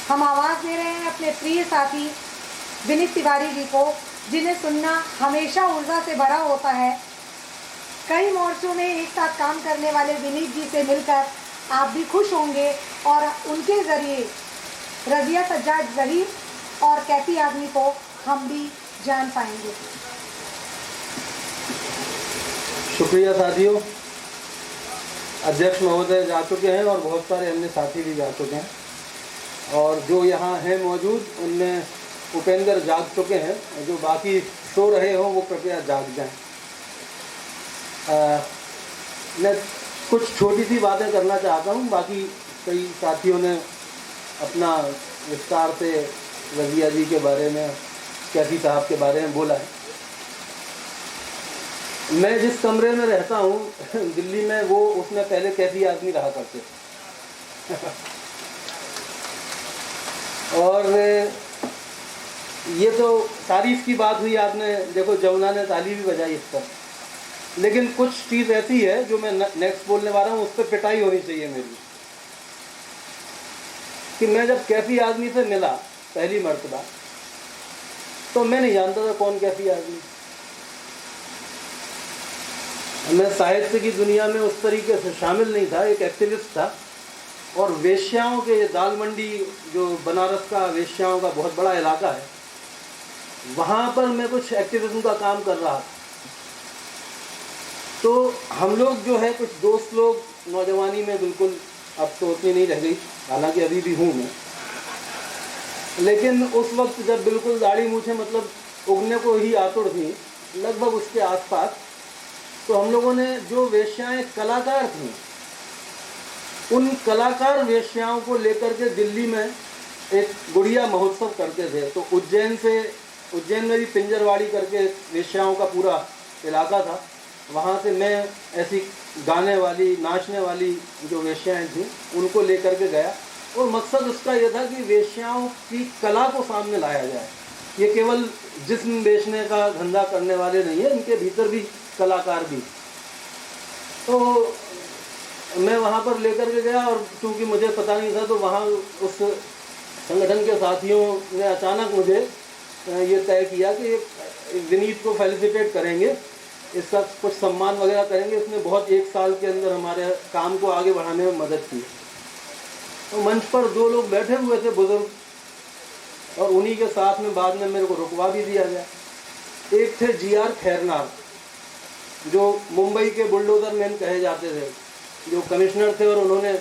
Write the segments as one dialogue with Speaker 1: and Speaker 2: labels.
Speaker 1: हम आवाज़ दे रहे हैं अपने प्रिय साथी विनीत तिवारी जी को, जिन्हें सुनना हमेशा ऊर्जा से भरा होता है। कई मोर्चों में एक साथ काम करने वाले विनीत जी से मिलकर आप भी खुश होंगे और उनके ज़रिए रज़िया सज्जाद ज़हीर और कैफी आज़मी को हम भी जान पाएंगे।
Speaker 2: शुक्रिया साथियों। अध्यक्ष महोदय जा चुके हैं और बहुत सारे अन्य साथी भी जा चुके हैं, और जो यहाँ हैं मौजूद उनमें उपेंद्र जाग चुके हैं, जो बाकी सो रहे हों वो कृपया जाग जाएं। मैं कुछ छोटी सी बातें करना चाहता हूँ। बाकी कई साथियों ने अपना विस्तार से रज़िया जी के बारे में, कैफी साहब के बारे में बोला है। मैं जिस कमरे में रहता हूँ दिल्ली में, वो उसमें पहले कैफी आज़मी रहा करते और ये तो तारीफ की बात हुई, आपने देखो जमुना ने ताली भी बजाई इस पर, लेकिन कुछ चीज़ ऐसी है जो मैं नेक्स्ट बोलने वाला हूँ, उस पर पिटाई होनी चाहिए मेरी। कि मैं जब कैफी आज़मी से मिला पहली मर्तबा, तो मैं नहीं जानता था कौन कैफी आज़मी। मैं साहित्य की दुनिया में उस तरीके से शामिल नहीं था, एक एक्टिविस्ट था। और वेश्याओं के, दाल मंडी जो बनारस का वेश्याओं का बहुत बड़ा इलाका है, वहाँ पर मैं कुछ एक्टिविज्म का काम कर रहा था। तो हम लोग जो है, कुछ दोस्त लोग नौजवानी में, बिल्कुल अब तो उतनी नहीं रह गई, हालांकि अभी भी हूँ मैं, लेकिन उस वक्त जब बिल्कुल दाढ़ी मूछें मतलब उगने को ही आतुर थी, लगभग उसके आसपास, तो हम लोगों ने जो वेश्याएं कलाकार थीं, उन कलाकार वेश्याओं को लेकर के दिल्ली में एक गुड़िया महोत्सव करते थे। तो उज्जैन में भी पिंजरवाड़ी करके वेश्याओं का पूरा इलाका था, वहाँ से मैं ऐसी गाने वाली, नाचने वाली जो वेश्याएं थीं उनको लेकर के गया, और मकसद उसका यह था कि वेश्याओं की कला को सामने लाया जाए। ये केवल जिस्म बेचने का धंधा करने वाले नहीं है, इनके भीतर भी कलाकार भी। तो मैं वहाँ पर लेकर के गया, और चूँकि मुझे पता नहीं था, तो वहाँ उस संगठन के साथियों ने अचानक मुझे ये तय किया कि विनीत को फेलिसिटेट करेंगे, इसका कुछ सम्मान वगैरह करेंगे। इसने बहुत 1 साल के अंदर हमारे काम को आगे बढ़ाने में मदद की। तो मंच पर 2 लोग बैठे हुए थे, बुजुर्ग, और उन्हीं के साथ में बाद में मेरे को रुकवा भी दिया गया। एक थे GR खैरनार, जो मुंबई के बुलडोज़र मैन कहे जाते थे, जो कमिश्नर थे, और उन्होंने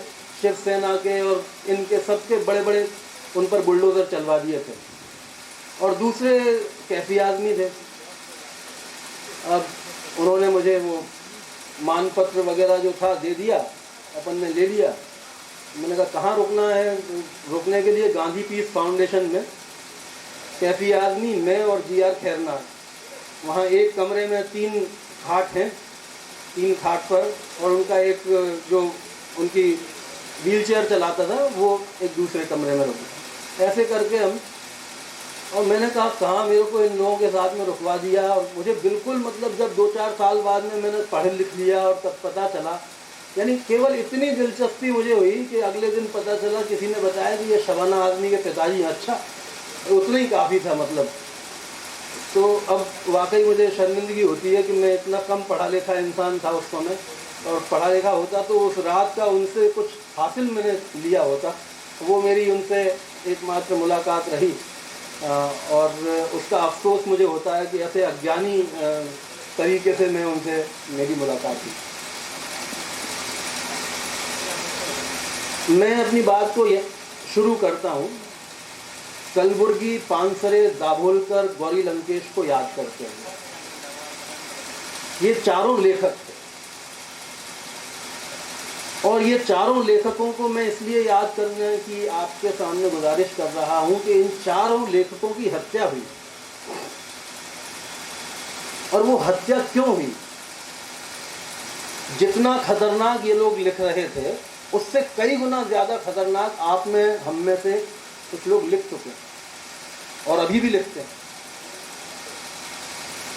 Speaker 2: शिवसेना के और इनके सबके बड़े बड़े उन पर बुलडोज़र चलवा दिए थे। और दूसरे कैफी आज़मी थे। अब उन्होंने मुझे वो मानपत्र वगैरह जो था दे दिया, अपन ने ले लिया। मैंने कहा कहाँ रुकना है? रुकने के लिए गांधी पीस फाउंडेशन में, कैफी आज़मी, मैं और GR खैरनार, वहाँ एक कमरे में 3 खाट हैं, 3 खाट पर, और उनका एक जो उनकी व्हीलचेयर चलाता था वो एक दूसरे कमरे में रुका। ऐसे करके हम, और मैंने कहा कहाँ मेरे को इन लोगों के साथ में रुकवा दिया। और मुझे बिल्कुल मतलब जब 2-4 साल बाद में मैंने पढ़ लिख लिया और तब पता चला, यानी केवल इतनी दिलचस्पी मुझे हुई कि अगले दिन पता चला, किसी ने बताया कि ये शबाना आज़मी के पिताजी। अच्छा, उतना ही काफ़ी था मतलब। तो अब वाकई मुझे शर्मिंदगी होती है कि मैं इतना कम पढ़ा लिखा इंसान था उस समय, और पढ़ा लिखा होता तो उस रात का उनसे कुछ हासिल मैंने लिया होता। वो मेरी उनसे एकमात्र मुलाकात रही, और उसका अफसोस मुझे होता है कि ऐसे अज्ञानी तरीके से मैं उनसे मेरी मुलाकात हुई। मैं अपनी बात को शुरू करता हूँ कलबुर्गी, पानसरे, दाभोलकर, गौरी लंकेश को याद करते हैं। ये चारों लेखक थे, और ये चारों लेखकों को मैं इसलिए याद करने की आपके सामने गुजारिश कर रहा हूं कि इन चारों लेखकों की हत्या हुई। और वो हत्या क्यों हुई? जितना खतरनाक ये लोग लिख रहे थे, उससे कई गुना ज़्यादा खतरनाक आप में, हम में से कुछ लोग लिख चुके हैं, और अभी भी लिखते हैं।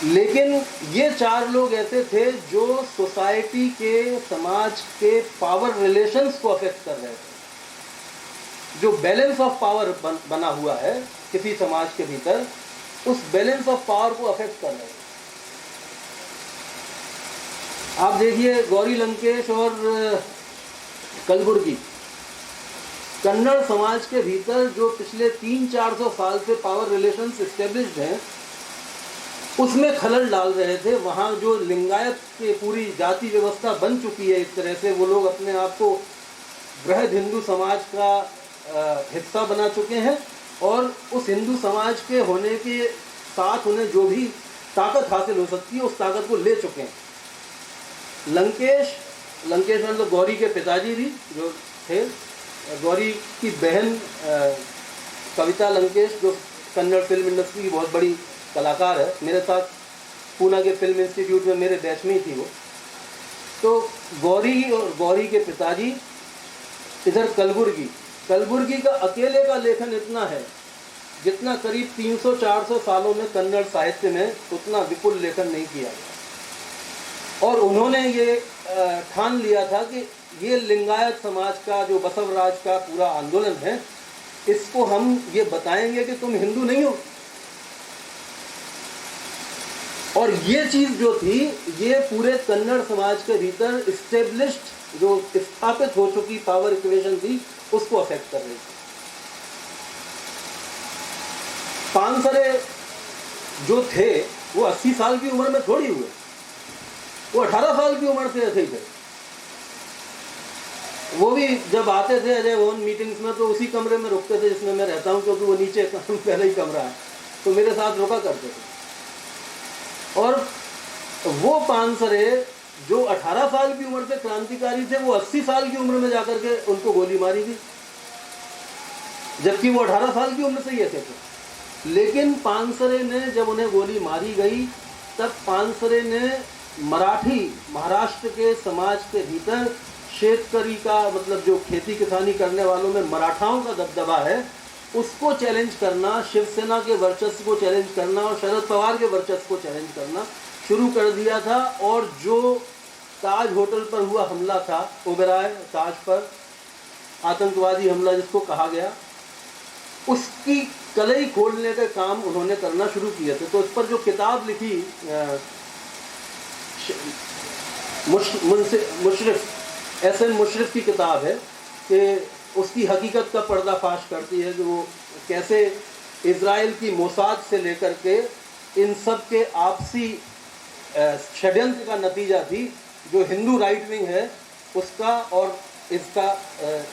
Speaker 2: लेकिन ये 4 लोग ऐसे थे जो सोसाइटी के, समाज के पावर रिलेशंस को अफेक्ट कर रहे थे। जो बैलेंस ऑफ पावर बना हुआ है किसी समाज के भीतर, उस बैलेंस ऑफ पावर को अफेक्ट कर रहे हैं। आप देखिए गौरी लंकेश और कलबुर्गी, कन्नड़ समाज के भीतर जो पिछले 300-400 साल से पावर रिलेशंस एस्टेब्लिश्ड हैं, उसमें खलल डाल रहे थे। वहाँ जो लिंगायत की पूरी जाति व्यवस्था बन चुकी है, इस तरह से वो लोग अपने आप को बृहद हिंदू समाज का हिस्सा बना चुके हैं, और उस हिंदू समाज के होने के साथ उन्हें जो भी ताकत हासिल हो सकती है, उस ताकत को ले चुके हैं। लंकेश मतलब गौरी के पिताजी भी जो थे, गौरी की बहन कविता लंकेश, जो कन्नड़ फिल्म इंडस्ट्री की बहुत बड़ी कलाकार है, मेरे साथ पूना के फिल्म इंस्टीट्यूट में मेरे बैच में ही थी वो। तो गौरी और गौरी के पिताजी, इधर कलबुर्गी का अकेले का लेखन इतना है जितना करीब 300-400 सालों में कन्नड़ साहित्य में उतना विपुल लेखन नहीं किया गया। और उन्होंने ये ठान लिया था कि ये लिंगायत समाज का जो बसवराज का पूरा आंदोलन है, इसको हम ये बताएंगे कि तुम हिंदू नहीं हो। और ये चीज़ जो थी, ये पूरे कन्नड़ समाज के भीतर इस्टेब्लिश्ड जो स्थापित हो चुकी पावर इक्वेशन थी, उसको अफेक्ट कर रही थी। पानसरे जो थे वो 80 साल की उम्र में थोड़ी हुए, वो 18 साल की उम्र से ऐसे ही थे। वो भी जब आते थे अजय भवन मीटिंग्स में, तो उसी कमरे में रुकते थे जिसमें मैं रहता हूँ, क्योंकि वो नीचे पहले ही कमरा है, तो मेरे साथ रुका करते थे। और वो पानसरे जो 18 साल की उम्र से क्रांतिकारी थे, वो 80 साल की उम्र में जाकर के उनको गोली मारी गई, जबकि वो 18 साल की उम्र से ही ऐसे थे। लेकिन पानसरे ने जब उन्हें गोली मारी गई, तब पानसरे ने मराठी महाराष्ट्र के समाज के भीतर शेतकरी का, मतलब जो खेती किसानी करने वालों में मराठाओं का दबदबा है, उसको चैलेंज करना, शिवसेना के वर्चस्व को चैलेंज करना और शरद पवार के वर्चस्व को चैलेंज करना शुरू कर दिया था। और जो ताज होटल पर हुआ हमला था, ओबेरॉय ताज पर आतंकवादी हमला जिसको कहा गया, उसकी कलई खोलने का काम उन्होंने करना शुरू किए थे। तो इस पर जो किताब लिखी मुशर्रफ, एस.एन. मुशर्रफ की किताब है, कि उसकी हकीकत का पर्दाफाश करती है कि वो कैसे इज़राइल की मोसाद से लेकर के इन सब के आपसी षड्यंत्र का नतीजा थी, जो हिंदू राइट विंग है उसका और इसका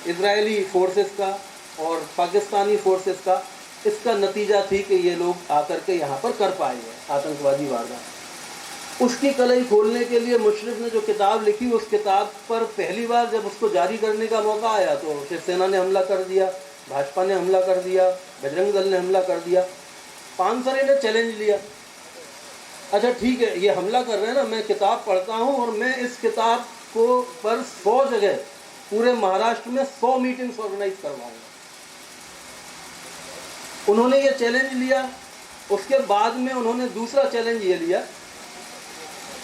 Speaker 2: इजरायली फोर्सेस का और पाकिस्तानी फोर्सेस का, इसका नतीजा थी कि ये लोग आकर के यहाँ पर कर पाए हैं आतंकवादी वारदात। उसकी कलई खोलने के लिए मुशर्रफ ने जो किताब लिखी, उस किताब पर पहली बार जब उसको जारी करने का मौका आया, तो शिवसेना ने हमला कर दिया, भाजपा ने हमला कर दिया, बजरंग दल ने हमला कर दिया। पानसरे ने चैलेंज लिया, अच्छा ठीक है, ये हमला कर रहे हैं ना, मैं किताब पढ़ता हूँ और मैं इस किताब को पर 100 जगह पूरे महाराष्ट्र में 100 मीटिंग्स ऑर्गेनाइज करवाऊंगा। उन्होंने ये चैलेंज लिया। उसके बाद में उन्होंने दूसरा चैलेंज ये लिया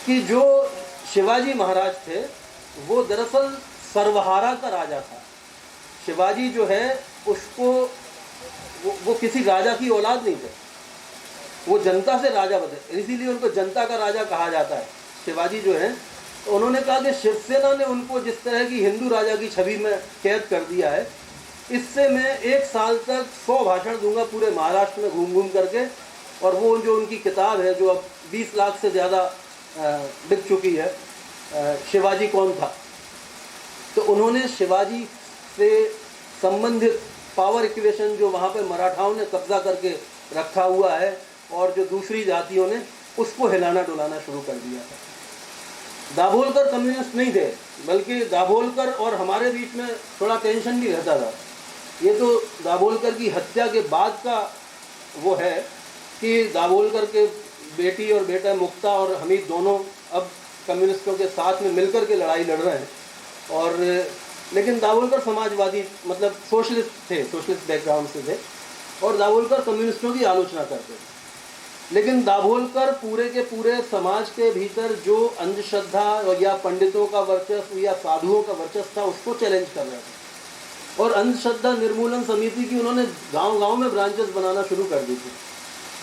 Speaker 2: कि जो शिवाजी महाराज थे, वो दरअसल सर्वहारा का राजा था। शिवाजी जो है उसको वो किसी राजा की औलाद नहीं थे, वो जनता से राजा बने, इसीलिए उनको जनता का राजा कहा जाता है शिवाजी जो है। तो उन्होंने कहा कि शिवसेना ने उनको जिस तरह की हिंदू राजा की छवि में कैद कर दिया है, इससे मैं 1 साल तक 100 भाषण दूंगा पूरे महाराष्ट्र में घूम घूम करके। और वो जो उनकी किताब है जो अब 20 लाख से ज़्यादा बिक चुकी है, शिवाजी कौन था, तो उन्होंने शिवाजी से संबंधित पावर इक्वेशन जो वहाँ पे मराठाओं ने कब्जा करके रखा हुआ है और जो दूसरी जातियों ने, उसको हिलाना डुलाना शुरू कर दिया था। दाभोलकर कम्युनिस्ट नहीं थे, बल्कि दाभोलकर और हमारे बीच में थोड़ा टेंशन भी रहता था। ये तो दाभोलकर की हत्या के बाद का वो है कि दाभोलकर के बेटी और बेटा मुक्ता और हमीद दोनों अब कम्युनिस्टों के साथ में मिलकर के लड़ाई लड़ रहे हैं। और लेकिन दाभोलकर समाजवादी, मतलब सोशलिस्ट थे, सोशलिस्ट बैकग्राउंड से थे, और दाभोलकर कम्युनिस्टों की आलोचना करते थे। लेकिन दाभोलकर पूरे के पूरे समाज के भीतर जो अंधश्रद्धा या पंडितों का वर्चस्व या साधुओं का वर्चस्व था, उसको चैलेंज कर रहे थे। और अंधश्रद्धा निर्मूलन समिति की उन्होंने गांव-गांव में ब्रांचेस बनाना शुरू कर दी थी।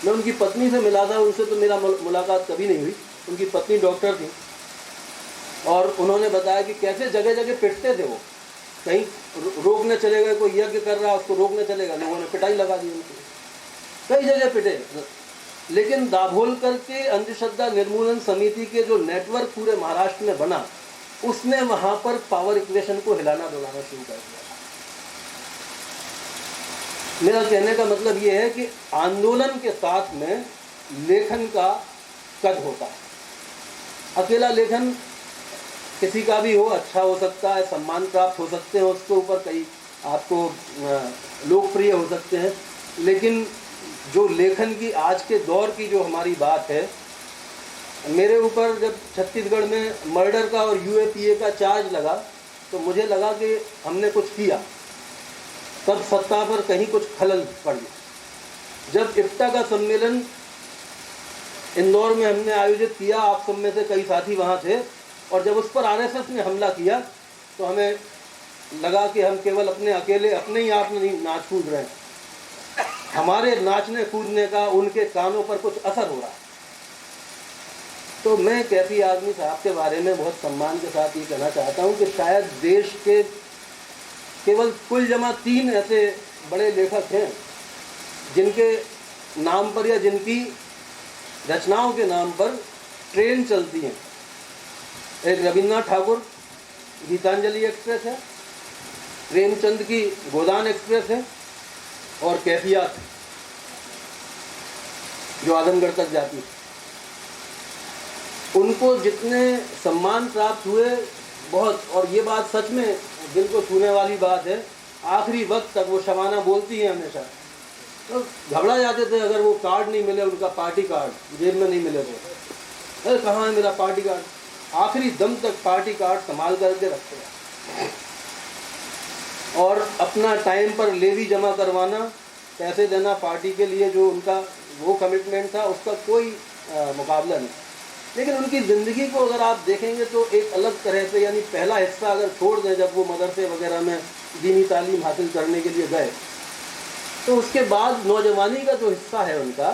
Speaker 2: मैं उनकी पत्नी से मिला था, उनसे तो मेरा मुलाकात कभी नहीं हुई। उनकी पत्नी डॉक्टर थी और उन्होंने बताया कि कैसे जगह जगह पिटते थे वो, कहीं रोकने चले गए, कोई यज्ञ कर रहा उसको रोकने चले गए, लोगों ने पिटाई लगा दी उनको, कई जगह पिटे। लेकिन दाभोलकर के अंधश्रद्धा निर्मूलन समिति के जो नेटवर्क पूरे महाराष्ट्र में बना, उसने वहां पर पावर इक्वेशन को हिलाना डुलाना शुरू कर दिया। मेरा कहने का मतलब ये है कि आंदोलन के साथ में लेखन का कद होता है। अकेला लेखन किसी का भी हो, अच्छा हो सकता है, सम्मान प्राप्त हो सकते हैं, उसके ऊपर कई आपको लोकप्रिय हो सकते हैं, लेकिन जो लेखन की आज के दौर की जो हमारी बात है, मेरे ऊपर जब छत्तीसगढ़ में मर्डर का और यूएपीए का चार्ज लगा तो मुझे लगा कि हमने कुछ किया, तब सत्ता पर कहीं कुछ खलल पड़ गया। जब इफ्ता का सम्मेलन इंदौर में हमने आयोजित किया, आप सब में से कई साथी वहाँ थे, और जब उस पर आरएसएस ने हमला किया तो हमें लगा कि हम केवल अपने अकेले अपने ही आप नहीं नाच कूद रहे हैं, हमारे नाचने कूदने का उनके कानों पर कुछ असर हो रहा है। तो मैं कैफी आज़मी साहब के बारे में बहुत सम्मान के साथ ये कहना चाहता हूँ कि शायद देश के केवल कुल जमा 3 ऐसे बड़े लेखक हैं जिनके नाम पर या जिनकी रचनाओं के नाम पर ट्रेन चलती हैं। एक रविन्द्रनाथ ठाकुर गीतांजलि एक्सप्रेस है, प्रेमचंद की गोदान एक्सप्रेस है, और कैफियत जो आजमगढ़ तक जाती है। उनको जितने सम्मान प्राप्त हुए बहुत, और ये बात सच में दिल को छूने वाली बात है, आखिरी वक्त तक वो शबाना बोलती है हमेशा, तो घबरा जाते थे अगर वो कार्ड नहीं मिले, उनका पार्टी कार्ड जेब में नहीं मिले तो, अरे कहाँ है मेरा पार्टी कार्ड। आखिरी दम तक पार्टी कार्ड संभाल करके रखते हैं, और अपना टाइम पर लेवी जमा करवाना, पैसे देना पार्टी के लिए, जो उनका वो कमिटमेंट था उसका कोई मुकाबला नहीं। लेकिन उनकी ज़िंदगी को अगर आप देखेंगे तो एक अलग तरह से, यानी पहला हिस्सा अगर छोड़ दें जब वो मदरसे वगैरह में दीनी तालीम हासिल करने के लिए गए, तो उसके बाद नौजवानी का जो हिस्सा है उनका,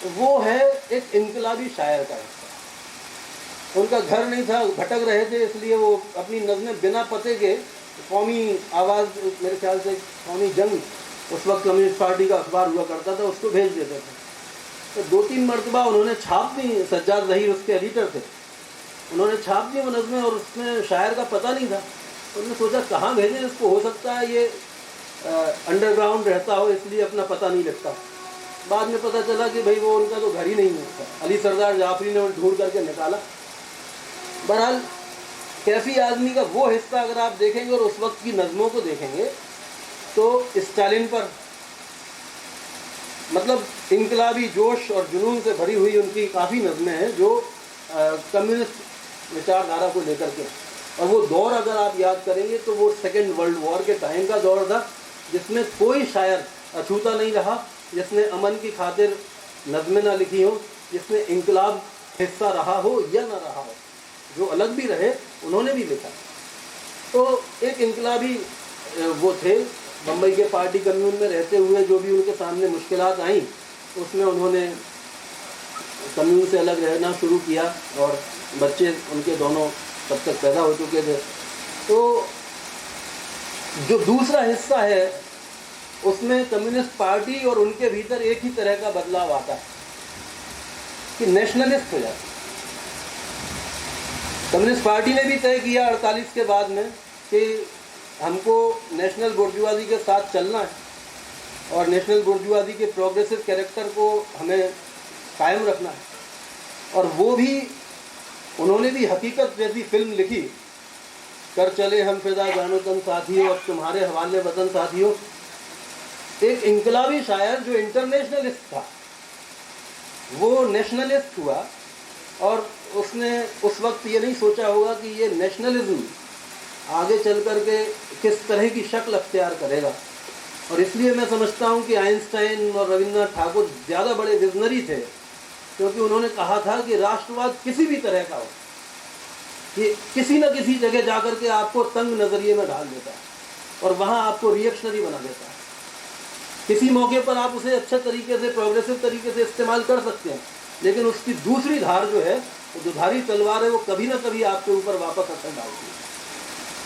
Speaker 2: वो है एक इनकलाबी शायर का हिस्सा। उनका घर नहीं था, भटक रहे थे, इसलिए वो अपनी नज़में बिना पते के कौमी आवाज़, मेरे ख्याल से कौमी जंग, उस वक्त कम्युनिस्ट पार्टी का अखबार हुआ करता था, उसको भेज देते थे। तो 2-3 मरतबा उन्होंने छाप दी, सज्जाद ज़हीर उसके एडिटर थे, उन्होंने छाप दी वो नज़में, और उसमें शायर का पता नहीं था। उन्होंने सोचा कहाँ भेजें इसको, हो सकता है ये अंडरग्राउंड रहता हो इसलिए अपना पता नहीं लिखता। बाद में पता चला कि भाई वो उनका तो घर ही नहीं था। अली सरदार जाफरी ने ढूंढ करके निकाला। बहरहाल कैफी आज़मी का वो हिस्सा अगर आप देखेंगे और उस वक्त की नज़मों को देखेंगे तो स्टालिन पर, मतलब इनकलाबी जोश और जुनून से भरी हुई उनकी काफ़ी नज़में हैं जो कम्युनिस्ट विचारधारा को लेकर के, और वो दौर अगर आप याद करेंगे तो वो सेकेंड वर्ल्ड वॉर के टाइम का दौर था, जिसमें कोई शायर अछूता नहीं रहा जिसने अमन की खातिर नज़में ना लिखी हो, जिसने इनकलाब हिस्सा रहा हो या ना रहा हो। जो अलग भी रहे उन्होंने भी लिखा। तो एक इनकलाबी वो थे, बम्बई के पार्टी कम्यून में रहते हुए जो भी उनके सामने मुश्किलात आई, उसमें उन्होंने कम्यून से अलग रहना शुरू किया, और बच्चे उनके दोनों तब तक पैदा हो चुके थे। तो जो दूसरा हिस्सा है उसमें कम्युनिस्ट पार्टी और उनके भीतर एक ही तरह का बदलाव आता है कि नेशनलिस्ट हो जाते। कम्युनिस्ट पार्टी ने भी तय किया 48 के बाद में कि हमको नेशनल बुर्जुआजी के साथ चलना है, और नेशनल बुर्जुआजी के प्रोग्रेसिव कैरेक्टर को हमें कायम रखना है। और वो भी उन्होंने भी हकीकत जैसी फिल्म लिखी, कर चले हम फिदा जानो तन साथियों, अब तुम्हारे हवाले वतन साथियों। एक इनकलाबी शायर जो इंटरनेशनलिस्ट था वो नेशनलिस्ट हुआ, और उसने उस वक्त ये नहीं सोचा होगा कि ये नेशनलिज्म आगे चल कर के किस तरह की शक्ल अख्तियार करेगा। और इसलिए मैं समझता हूँ कि आइंस्टाइन और रविन्द्रनाथ ठाकुर ज़्यादा बड़े विजनरी थे, क्योंकि उन्होंने कहा था कि राष्ट्रवाद किसी भी तरह का हो, ये किसी न किसी जगह जा कर के आपको तंग नज़रिए में डाल देता है। और वहाँ आपको रिएक्शनरी बना देता है। किसी मौके पर आप उसे अच्छे तरीके से, प्रोग्रेसिव तरीके से इस्तेमाल कर सकते हैं, लेकिन उसकी दूसरी धार जो है, वो दुधारी तलवार है, वो कभी ना कभी आपके ऊपर वापस असर डालती है।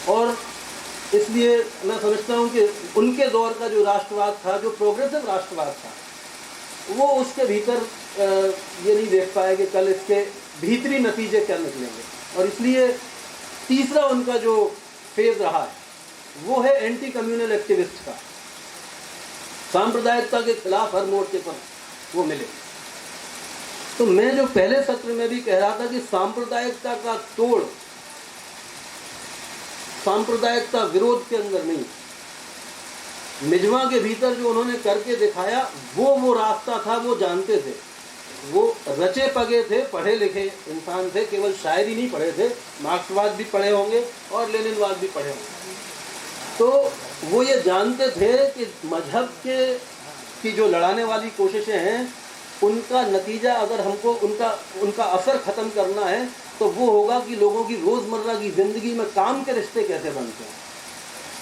Speaker 2: और इसलिए मैं समझता हूँ कि उनके दौर का जो राष्ट्रवाद था, जो प्रोग्रेसिव राष्ट्रवाद था, वो उसके भीतर ये नहीं देख पाया कि कल इसके भीतरी नतीजे क्या निकलेंगे। और इसलिए तीसरा उनका जो फेज रहा है वो है एंटी कम्युनल एक्टिविस्ट का। सांप्रदायिकता के खिलाफ हर मोर्चे पर वो मिले। तो मैं जो पहले सत्र में भी कह रहा था कि सांप्रदायिकता का तोड़ सांप्रदायिकता विरोध के अंदर नहीं, मिजवा के भीतर जो उन्होंने करके दिखाया वो रास्ता था। वो जानते थे, वो रचे पगे थे, पढ़े लिखे इंसान थे, केवल शायरी नहीं पढ़े थे, मार्क्सवाद भी पढ़े होंगे और लेनिनवाद भी पढ़े होंगे। तो वो ये जानते थे कि मजहब की जो लड़ाने वाली कोशिशें हैं, उनका नतीजा अगर हमको उनका असर ख़त्म करना है तो वो होगा कि लोगों की रोज़मर्रा की ज़िंदगी में काम के रिश्ते कैसे बनते हैं।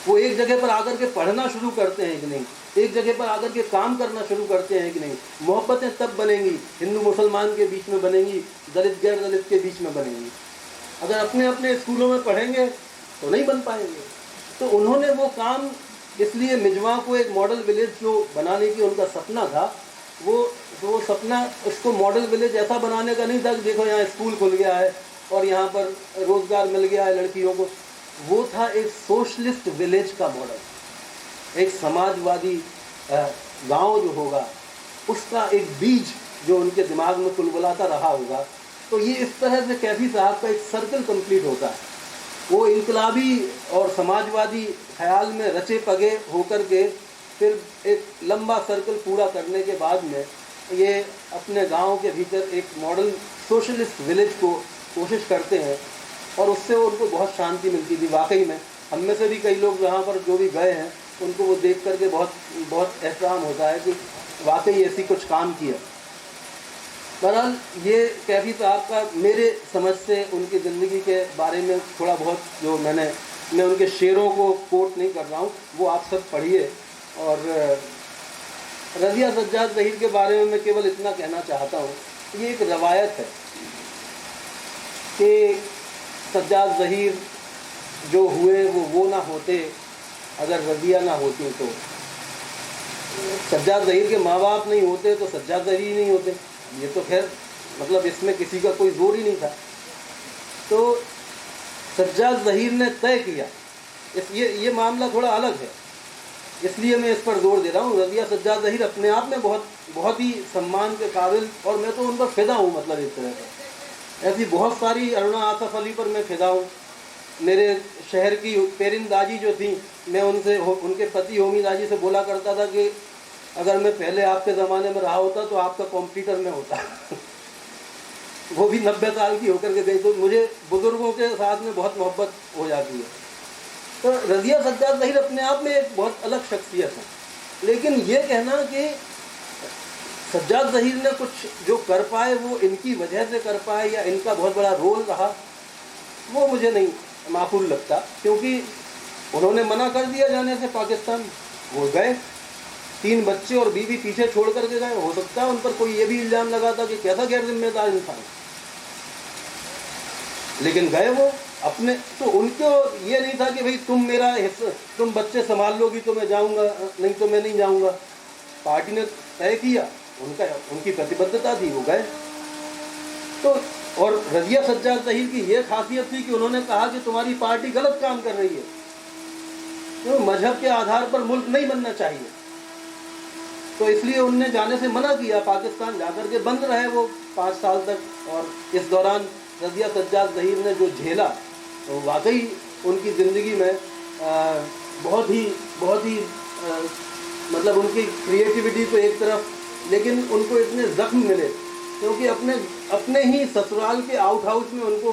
Speaker 2: वो एक जगह पर आकर के पढ़ना शुरू करते हैं कि नहीं, एक जगह पर आकर के काम करना शुरू करते हैं कि नहीं। मोहब्बतें तब बनेंगी, हिंदू मुसलमान के बीच में बनेंगी, दलित गैर दलित के बीच में बनेंगी। अगर अपने अपने स्कूलों में पढ़ेंगे तो नहीं बन पाएंगे। तो उन्होंने वो काम, इसलिए मिजवा को एक मॉडल विलेज जो बनाने की उनका सपना था, वो सपना उसको मॉडल विलेज ऐसा बनाने का नहीं था कि देखो यहाँ स्कूल खुल गया है और यहाँ पर रोज़गार मिल गया है लड़कियों को। वो था एक सोशलिस्ट विलेज का मॉडल, एक समाजवादी गांव जो होगा उसका एक बीज जो उनके दिमाग में कुलबुलाता रहा होगा। तो ये इस तरह से कैफी साहब का एक सर्कल कंप्लीट होता है। वो इनकलाबी और समाजवादी ख्याल में रचे पगे होकर के फिर एक लंबा सर्कल पूरा करने के बाद में ये अपने गांव के भीतर एक मॉडल सोशलिस्ट विलेज को कोशिश करते हैं और उससे उनको बहुत शांति मिलती थी। वाकई में हम में से भी कई लोग यहाँ पर जो भी गए हैं उनको वो देख करके बहुत बहुत एहतराम होता है कि वाकई ऐसी कुछ काम किया। बहरहाल ये कैफी साहब का मेरे समझ से उनकी ज़िंदगी के बारे में थोड़ा बहुत जो मैं उनके शेरों को कोट नहीं कर रहा हूँ, वो आप सब पढ़िए। और रज़िया सज्जाद ज़हीर के बारे में मैं केवल इतना कहना चाहता हूँ, ये एक रवायत है कि सज्जाद ज़हीर जो हुए वो ना होते अगर रज़िया ना होती। तो सज्जाद ज़हीर के माँ बाप नहीं होते तो सज्जाद ज़हीर ही नहीं होते। ये तो खैर मतलब इसमें किसी का कोई जोर ही नहीं था। तो सज्जाद ज़हीर ने तय किया, ये मामला थोड़ा अलग है, इसलिए मैं इस पर जोर दे रहा हूँ। रज़िया सज्जाद ज़हीर अपने आप में बहुत ही सम्मान के काबिल, और मैं तो उन पर फ़िदा हूँ। मतलब इस तरह का ऐसी बहुत सारी, अरुणा आसफ अली पर मैं फ़िदा हूँ। मेरे शहर की पेरिन दाजी जो थी, मैं उनके पति होमी दाजी से बोला करता था कि अगर मैं पहले आपके ज़माने में रहा होता तो आपका कॉम्पिटिटर में होता। वो भी 90 साल की होकर के गई। तो मुझे बुज़ुर्गों के साथ में बहुत मोहब्बत हो जाती है। तो रज़िया सज्जाद ज़हीर अपने आप में एक बहुत अलग शख्सियत है, लेकिन ये कहना कि सज्जाद ज़हीर ने कुछ जो कर पाए वो इनकी वजह से कर पाए या इनका बहुत बड़ा रोल रहा, वो मुझे नहीं माकूल लगता। क्योंकि उन्होंने मना कर दिया जाने से पाकिस्तान, वो गए, 3 बच्चे और बीवी पीछे छोड़ करके गए। हो सकता है उन पर कोई ये भी इल्ज़ाम लगाता कि कैसा गैर जिम्मेदार इंसान, लेकिन गए वो अपने। तो उनको ये नहीं था कि भाई तुम बच्चे संभाल लोगी तो मैं जाऊंगा, नहीं तो मैं नहीं जाऊंगा। पार्टी ने तय किया, उनकी प्रतिबद्धता थी, वो गए। तो और रज़िया सज्जाद ज़हीर की ये खासियत थी कि उन्होंने कहा कि तुम्हारी पार्टी गलत काम कर रही है, तो मजहब के आधार पर मुल्क नहीं बनना चाहिए। तो इसलिए उनने जाने से मना किया। पाकिस्तान जाकर के बंद रहे वो 5 साल तक। और इस दौरान रज़िया सज्जाद ज़हीर ने जो झेला, तो वाकई उनकी ज़िंदगी में बहुत ही मतलब उनकी क्रिएटिविटी तो एक तरफ, लेकिन उनको इतने ज़ख्म मिले क्योंकि अपने ही ससुराल के आउट हाउस में उनको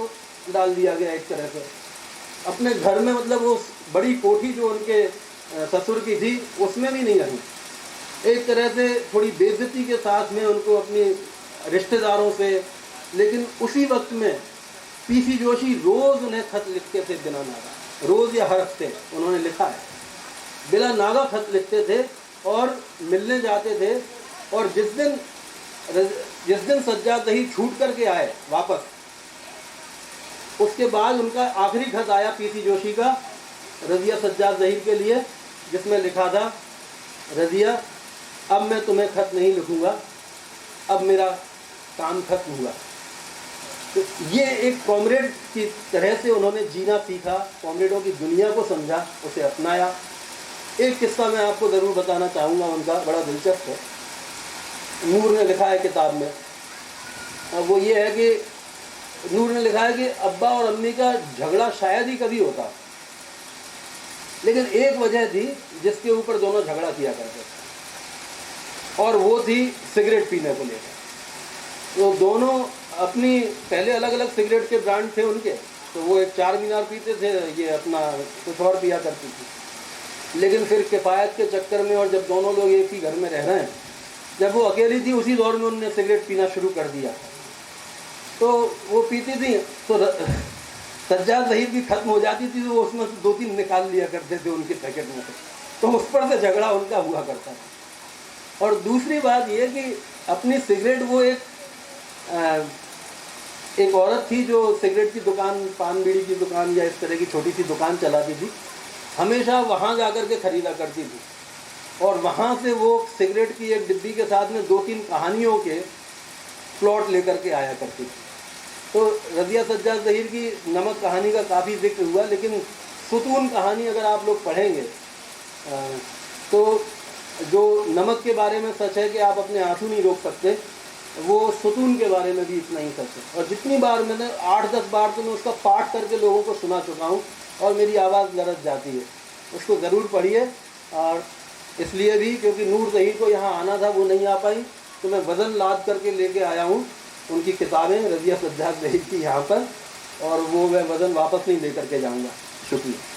Speaker 2: डाल दिया गया एक तरह से। अपने घर में, मतलब वो बड़ी कोठी जो उनके ससुर की थी उसमें भी नहीं रही। एक तरह से थोड़ी बेइज्जती के साथ में उनको अपने रिश्तेदारों से। लेकिन उसी वक्त में पीसी जोशी रोज़ उन्हें खत लिखते थे बिना नारा, रोज़ या हर हफ्ते उन्होंने लिखा है बिला नागा खत लिखते थे और मिलने जाते थे। और जिस दिन सज्जाद ज़हीर छूट करके आए वापस, उसके बाद उनका आखिरी खत आया पीसी जोशी का रज़िया सज्जाद ज़हीर के लिए, जिसमें लिखा था, रज़िया अब मैं तुम्हें खत नहीं लिखूँगा, अब मेरा काम खत्म हुआ। तो ये एक कॉमरेड की तरह से उन्होंने जीना सीखा, कॉमरेडों की दुनिया को समझा, उसे अपनाया। एक किस्सा मैं आपको ज़रूर बताना चाहूँगा उनका, बड़ा दिलचस्प है, नूर ने लिखा है किताब में। वो ये है कि नूर ने लिखा है कि अब्बा और अम्मी का झगड़ा शायद ही कभी होता, लेकिन एक वजह थी जिसके ऊपर दोनों झगड़ा किया करते थे, और वो थी सिगरेट पीने को लेकर। तो दोनों अपनी, पहले अलग अलग सिगरेट के ब्रांड थे उनके, तो वो एक 4 मीनार पीते थे, ये अपना कुछ और पिया करती थी। लेकिन फिर किफ़ायत के चक्कर में, और जब दोनों लोग एक ही घर में रह रहे हैं, जब वो अकेली थी उसी दौर में उन्होंने सिगरेट पीना शुरू कर दिया। तो वो पीती थी तो सज्जाद ज़हीर भी ख़त्म हो जाती थी, तो वो उसमें से 2-3 निकाल लिया करते थे उनके पैकेट में से, तो उस पर से झगड़ा उनका हुआ करता था। और दूसरी बात ये कि अपनी सिगरेट, वो एक औरत थी जो सिगरेट की दुकान, पान बीड़ी की दुकान या इस तरह की छोटी सी दुकान चलाती थी, हमेशा वहाँ जा कर के ख़रीदा करती थी, और वहाँ से वो सिगरेट की एक डिब्बी के साथ में 2-3 कहानियों के प्लॉट लेकर के आया करती थी। तो रज़िया सज्जाद ज़हीर की नमक कहानी का काफ़ी जिक्र हुआ, लेकिन सुतून कहानी अगर आप लोग पढ़ेंगे तो जो नमक के बारे में सच है कि आप अपने आंसू नहीं रोक सकते, वो सुतून के बारे में भी इतना ही सच है। और जितनी बार मैंने 8-10 बार तो मैं उसका पाठ करके लोगों को सुना चुका हूँ, और मेरी आवाज़ लरज जाती है। उसको ज़रूर पढ़िए। और इसलिए भी क्योंकि नूर ज़हीर को यहाँ आना था, वो नहीं आ पाई, तो मैं वज़न लाद करके लेके आया हूँ उनकी किताबें रज़िया सज्जाद ज़हीर की यहाँ पर, और वो मैं वज़न वापस नहीं लेकर के जाऊँगा। शुक्रिया।